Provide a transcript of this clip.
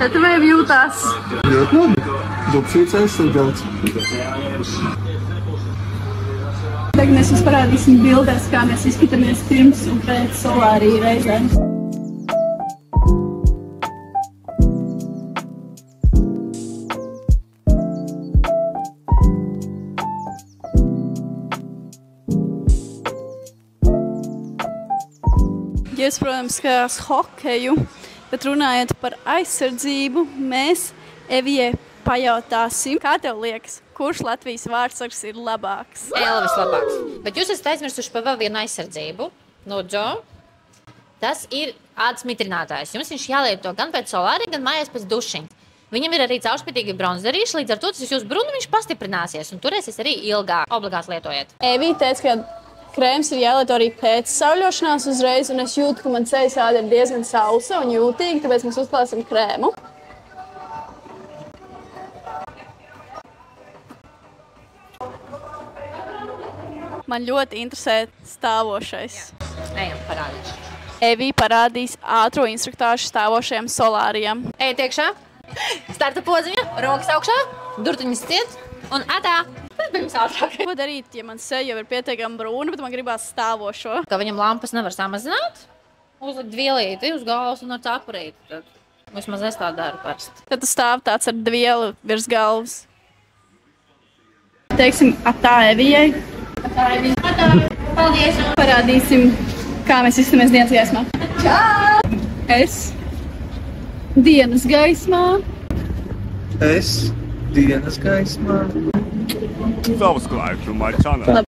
Tad tu vēl jūtās? Ļoti labi. Dubšīts aizsargāts. Tagad mēs jums parādīsim bildēs, kā mēs izskatāmies pirms un pēc solārija reizēm. Ja jūs, protams, skatās hokeju, bet runājot par aizsardzību, mēs Evijai pajautāsim, kā tev liekas, kurš Latvijas vārdsargs ir labāks? Elvis labāks. Bet jūs esat aizmirsuši par vēl vienu aizsardzību. Lūdzu. Tas ir ādas mitrinātājs. Jums viņš jālieto gan pēc solārija, gan mājās pēc dušiņa. Viņam ir arī caurspīdīgi bronzdarīši, līdz ar to tas jūsu brunu viņš pastiprināsies un turēsies arī ilgāk. Obligāti lietojiet. Evija teica, ka krēms ir jālieto arī pēc sauļošanās uzreiz, un es jūtu, ka man ceļas āda ir diezgan sausa un jūtīga, tāpēc mēs uzklāsim krēmu. Man ļoti interesē stāvošais. Ejam, parādīšu. Evija parādīs ātro instruktāžu stāvošajam solārijam. Ejiet iekšā. Starta poziņa, rokas augšā, durtiņas ciet un atā. Tas bija mums ātrāk. Ko darīt, ja man seja jau ir pietiekami brūna, bet man gribās stāvošo? Ka viņam lampas nevar samazināt, uzlikt vielīti uz galvas un ar cepurīti. Tad vismaz es tā daru parasti. Tad tu stāv tāds ar dvielu virs galvas. Teiksim, atā Evijai. Paldies! Parādīsim, kā mēs izskatāmies dienas gaismā. Čau! Es dienas gaismā. Es dienas gaismā. Subscribe to my channel.